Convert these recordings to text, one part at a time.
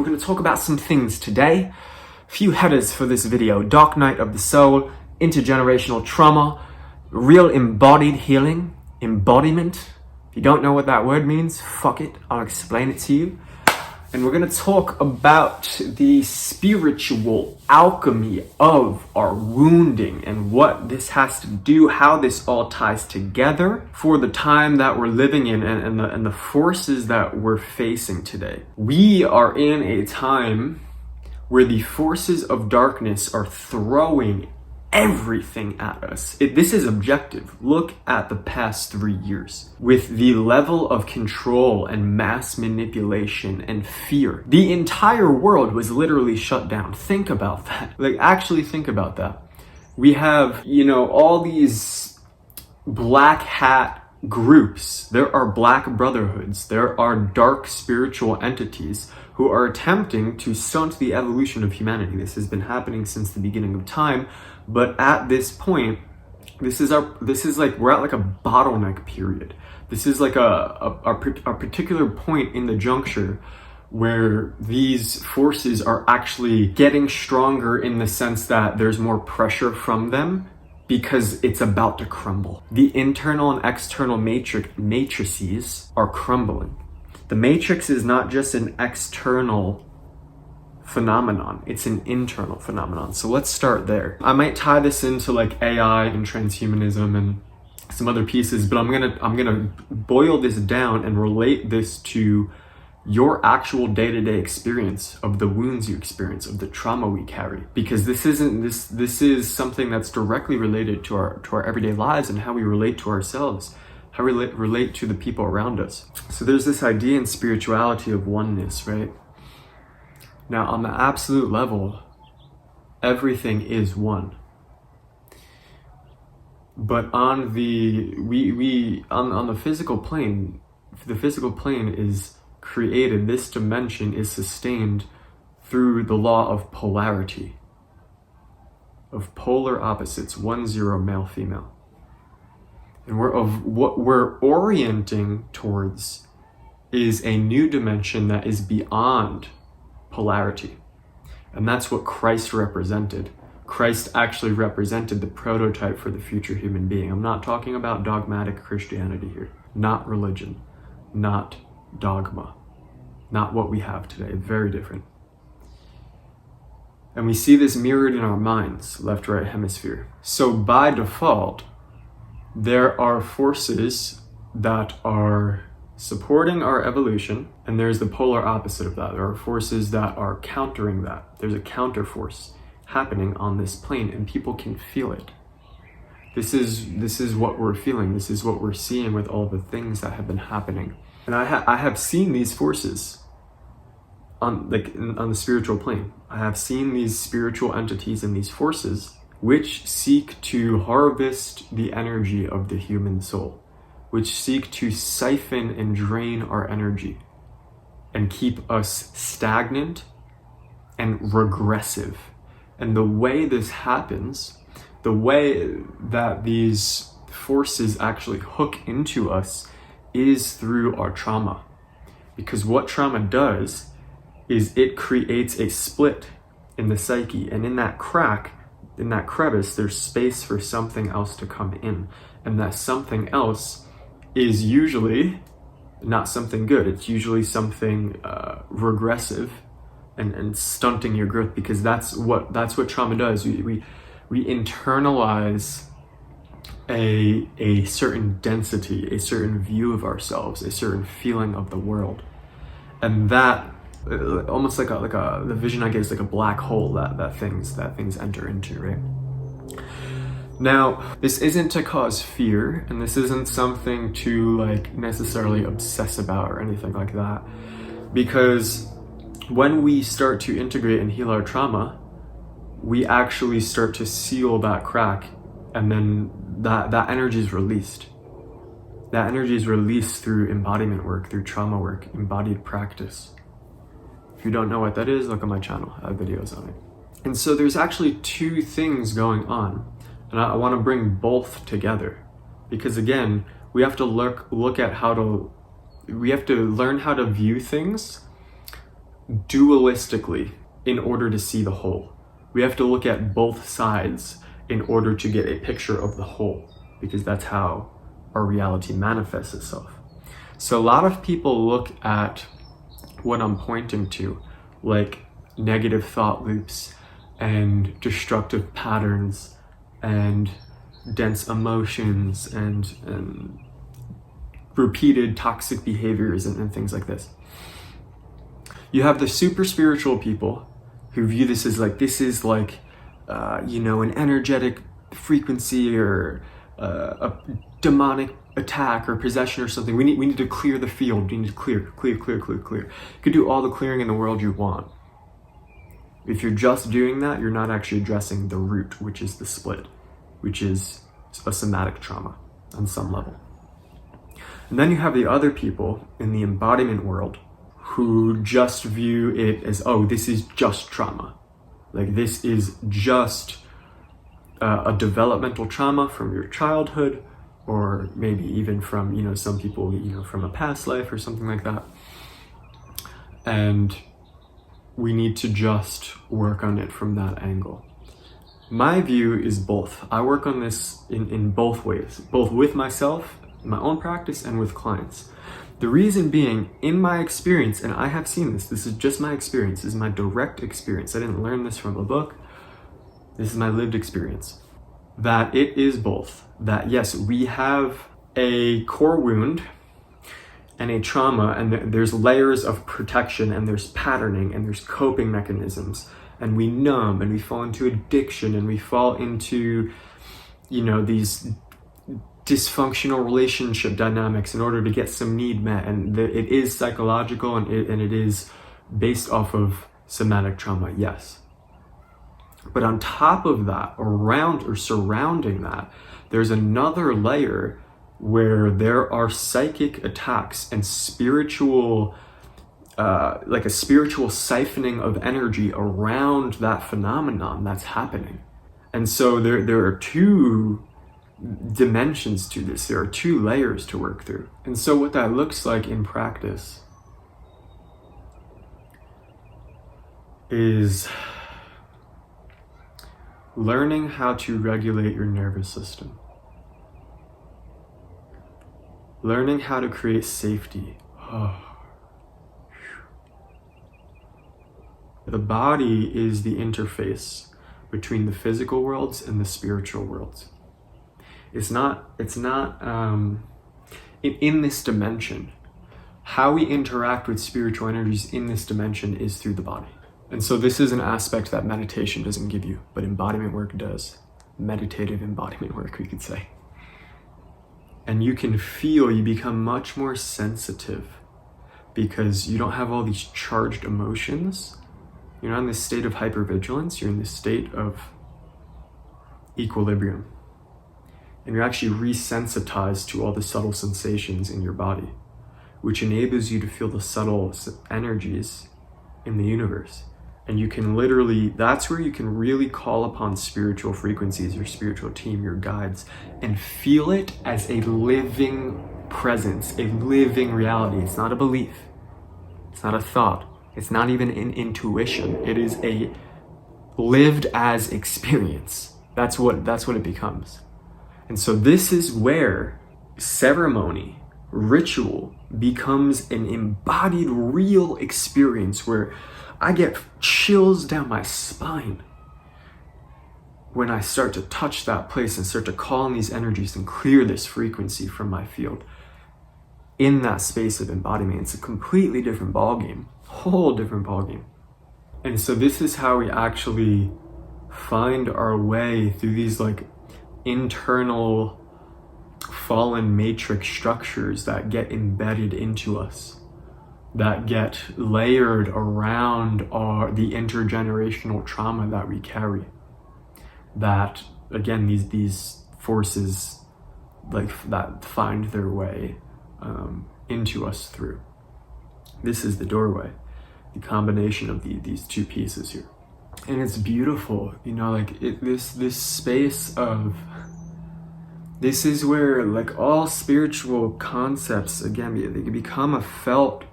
We're going to talk about some things today. Few headers for this video: dark night of the soul, intergenerational trauma, real embodied healing, embodiment. If you don't know what that word means, fuck it, I'll explain it to you. And we're going to talk about the spiritual alchemy of our wounding and what this has to do, how this all ties together for the time that we're living in and the forces that we're facing today. We are in a time where the forces of darkness are throwing everything at us. This is objective. Look at the past 3 years. With the level of control and mass manipulation and fear, the entire world was literally shut down. Think about that. Like, actually think about that. We have, all these black hat groups. There are black brotherhoods. There are dark spiritual entities who are attempting to stunt the evolution of humanity. This has been happening since the beginning of time. But at this point, we're at like a bottleneck period. This is like a particular point in the juncture where these forces are actually getting stronger in the sense that there's more pressure from them because it's about to crumble. The internal and external matrices are crumbling. The matrix is not just an external phenomenon, it's an internal phenomenon. So let's start there. I might tie this into like AI and transhumanism and some other pieces, but I'm gonna boil this down and relate this to your actual day-to-day experience of the wounds you experience, of the trauma we carry, because this is something that's directly related to our everyday lives and how we relate to ourselves, how we relate to the people around us. So there's this idea in spirituality of oneness, right? Now, on the absolute level, everything is one. But on the on the physical plane, the physical plane is created. This dimension is sustained through the law of polarity, of polar opposites, 1-0 male female. And what we're orienting towards is a new dimension that is beyond polarity. And that's what Christ represented. Christ actually represented the prototype for the future human being. I'm not talking about dogmatic Christianity here. Not religion. Not dogma. Not what we have today. Very different. And we see this mirrored in our minds, left-right hemisphere. So by default, there are forces that are supporting our evolution, and there's the polar opposite of that. There are forces that are countering that. There's a counter force happening on this plane, and people can feel it. This is what we're feeling. This is what we're seeing with all the things that have been happening. And I have seen these forces on the spiritual plane. I have seen these spiritual entities and these forces which seek to harvest the energy of the human soul, which seek to siphon and drain our energy and keep us stagnant and regressive. And the way this happens, the way that these forces actually hook into us is through our trauma. Because what trauma does is it creates a split in the psyche, and in that crack, in that crevice, there's space for something else to come in. And that something else is usually not something good. It's usually something regressive and stunting your growth, because that's what trauma does. We internalize a certain density, a certain view of ourselves, a certain feeling of the world, and that almost like the vision I get is like a black hole that things enter into, right? Now, this isn't to cause fear, and this isn't something to like necessarily obsess about or anything like that, because when we start to integrate and heal our trauma, we actually start to seal that crack, and then that energy is released. That energy is released through embodiment work, through trauma work, embodied practice. If you don't know what that is, look on my channel. I have videos on it. And so there's actually two things going on, and I want to bring both together, because again, we have to look at we have to learn how to view things dualistically in order to see the whole. We have to look at both sides in order to get a picture of the whole, because that's how our reality manifests itself. So a lot of people look at what I'm pointing to, like negative thought loops and destructive patterns and dense emotions and repeated toxic behaviors and things like this. You have the super spiritual people who view this as like, this is like, an energetic frequency or a demonic attack or possession or something. We need to clear the field. We need to clear. You could do all the clearing in the world you want. If you're just doing that, you're not actually addressing the root, which is the split, which is a somatic trauma on some level. And then you have the other people in the embodiment world who just view it as, oh, this is just trauma. Like, this is just a developmental trauma from your childhood, or maybe even from, some people, from a past life or something like that. And we need to just work on it from that angle. My view is both. I work on this in both ways, both with myself, in my own practice, and with clients. The reason being, in my experience, and I have seen this is just my experience, this is my direct experience. I didn't learn this from a book. This is my lived experience. That it is both. That yes, we have a core wound and a trauma, and there's layers of protection, and there's patterning, and there's coping mechanisms, and we numb, and we fall into addiction, and we fall into, these dysfunctional relationship dynamics in order to get some need met, and it is psychological, and it is based off of somatic trauma, yes. But on top of that, around or surrounding that, there's another layer where there are psychic attacks and spiritual, like a spiritual siphoning of energy around that phenomenon that's happening. And so there are two dimensions to this. There are two layers to work through. And so what that looks like in practice is learning how to regulate your nervous system. Learning how to create safety. The body is the interface between the physical worlds and the spiritual worlds. It's not in this dimension. How we interact with spiritual energies in this dimension is through the body. And so this is an aspect that meditation doesn't give you, but embodiment work does. Meditative embodiment work, we could say. And you can feel, you become much more sensitive because you don't have all these charged emotions. You're not in this state of hypervigilance, you're in this state of equilibrium. And you're actually resensitized to all the subtle sensations in your body, which enables you to feel the subtle energies in the universe. And you can literally, that's where you can really call upon spiritual frequencies, your spiritual team, your guides, and feel it as a living presence, a living reality. It's not a belief. It's not a thought. It's not even an intuition. It is a lived as experience. That's what it becomes. And so this is where ceremony, ritual, becomes an embodied real experience where I get chills down my spine when I start to touch that place and start to call in these energies and clear this frequency from my field. In that space of embodiment, it's a completely different ballgame, whole different ballgame. And so this is how we actually find our way through these like internal fallen matrix structures that get embedded into us, that get layered around the intergenerational trauma that we carry. That again, these forces like that find their way into us through. This is the doorway, the combination of these two pieces here, and it's beautiful. This space of. This is where like all spiritual concepts, again, they become a felt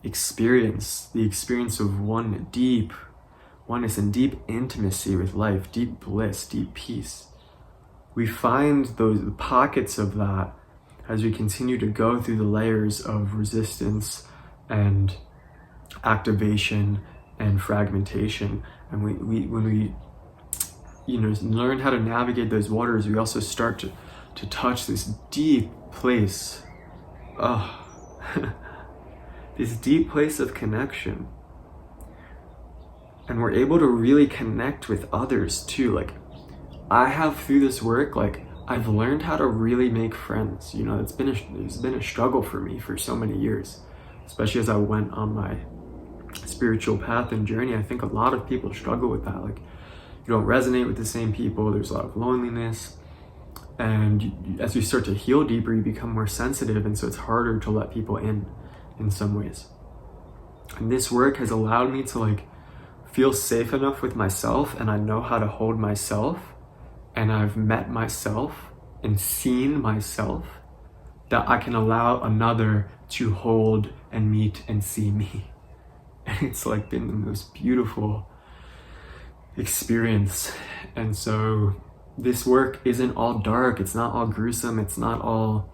experience, the experience of oneness and deep intimacy with life, deep bliss, deep peace. We find those pockets of that as we continue to go through the layers of resistance and activation and fragmentation. And when we learn how to navigate those waters, we also start to touch this deep place, this deep place of connection. And we're able to really connect with others too. Like, I have, through this work, like, I've learned how to really make friends. It's been a struggle for me for so many years, especially as I went on my spiritual path and journey. I think a lot of people struggle with that. Like, you don't resonate with the same people. There's a lot of loneliness. And as you start to heal deeper, you become more sensitive. And so it's harder to let people in some ways. And this work has allowed me to feel safe enough with myself, and I know how to hold myself, and I've met myself and seen myself, that I can allow another to hold and meet and see me. And it's been the most beautiful experience. And so this work isn't all dark, it's not all gruesome, it's not all...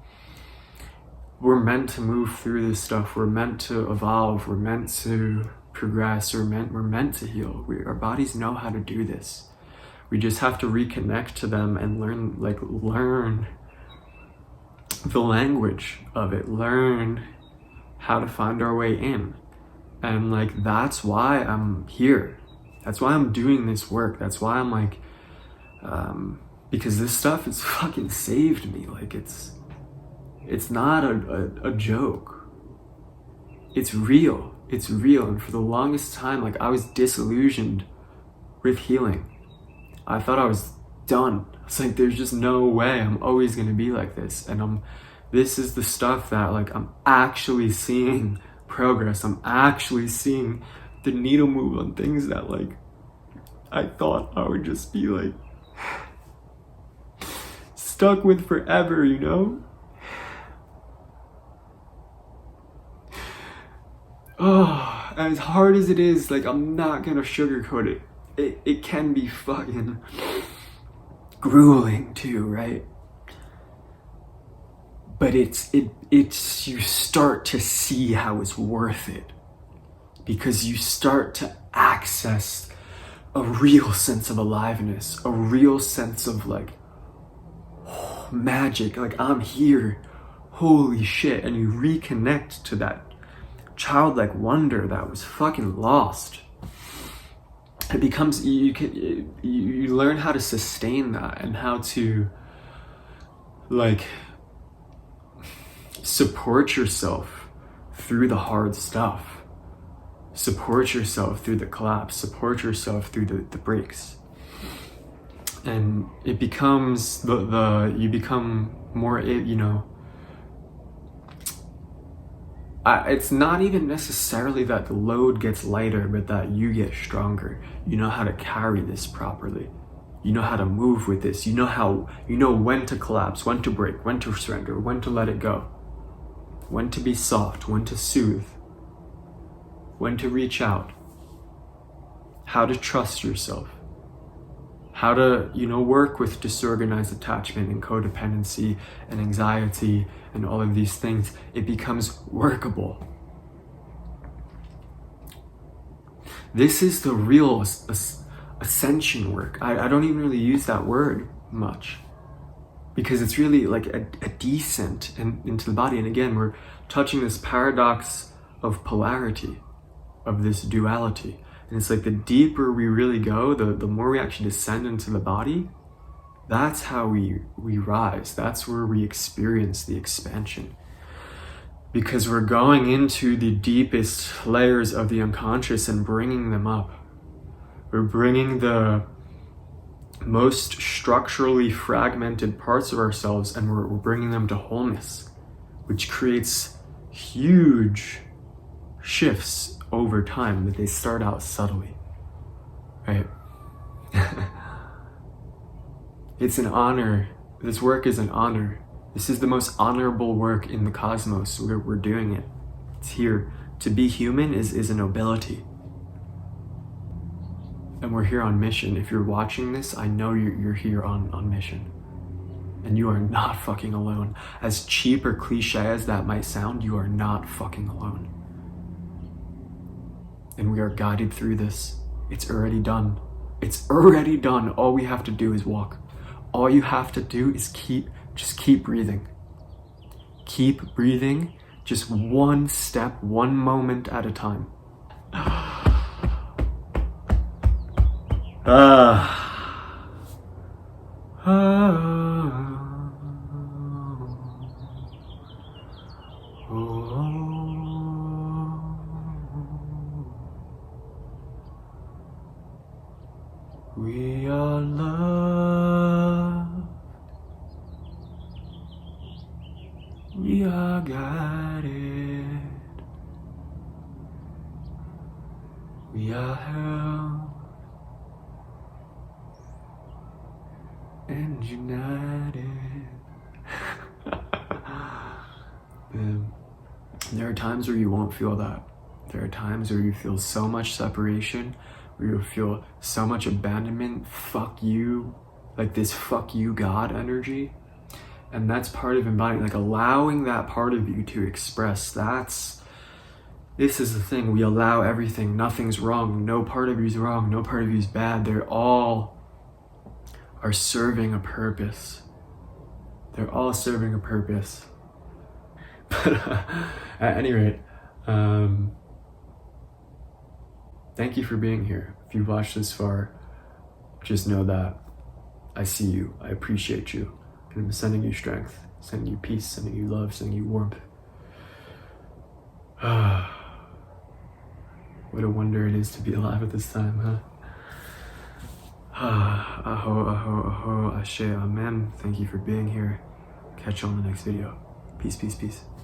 We're meant to move through this stuff, we're meant to evolve, we're meant to progress, we're meant to heal. Our bodies know how to do this. We just have to reconnect to them and learn the language of it, learn how to find our way in. And that's why I'm here. That's why I'm doing this work. That's why I'm because this stuff has fucking saved me. It's not a joke. It's real. It's real. And for the longest time, I was disillusioned with healing. I thought I was done. It's there's just no way I'm always going to be like this. And this is the stuff that I'm actually seeing progress. I'm actually seeing the needle move on things that I thought I would just be stuck with forever, Oh, as hard as it is, I'm not gonna sugarcoat it. It can be fucking grueling too, right? But it's you start to see how it's worth it, because you start to access a real sense of aliveness, a real sense of magic, I'm here, holy shit. And you reconnect to that childlike wonder that was fucking lost. It becomes, you learn how to sustain that, and how to support yourself through the hard stuff, support yourself through the collapse, support yourself through the breaks. And it becomes you become more, it's not even necessarily that the load gets lighter, but that you get stronger. You know how to carry this properly. You know how to move with this. You know when to collapse, when to break, when to surrender, when to let it go, when to be soft, when to soothe, when to reach out, how to trust yourself, how to, work with disorganized attachment and codependency and anxiety and all of these things. It becomes workable. This is the real ascension work. I don't even really use that word much, because it's really a descent into the body. And again, we're touching this paradox of polarity, of this duality. And it's the deeper we really go, the more we actually descend into the body. That's how we rise. That's where we experience the expansion. Because we're going into the deepest layers of the unconscious and bringing them up. We're bringing the most structurally fragmented parts of ourselves, and we're bringing them to wholeness, which creates huge shifts over time, but they start out subtly, right? It's an honor. This work is an honor. This is the most honorable work in the cosmos. We're doing it. It's here. To be human is a nobility. And we're here on mission. If you're watching this, I know you're here on mission. And you are not fucking alone. As cheap or cliche as that might sound, you are not fucking alone. And we are guided through this. It's already done. It's already done. All we have to do is walk. All you have to do is just keep breathing. Keep breathing, just one step, one moment at a time. We are loved. We are guided. We are held and united. There are times where you won't feel that. There are times where you feel so much separation, where you feel so much abandonment, fuck you, like this fuck you God energy. And that's part of embodying, like allowing that part of you to express. This is the thing, we allow everything, nothing's wrong, no part of you's wrong, no part of you's bad. They're all are serving a purpose. They're all serving a purpose. But at any rate, thank you for being here. If you've watched this far, just know that I see you, I appreciate you, and I'm sending you strength, sending you peace, sending you love, sending you warmth. What a wonder it is to be alive at this time, huh? Aho, aho, aho, ashe, amen. Thank you for being here. Catch you on the next video. Peace, peace, peace.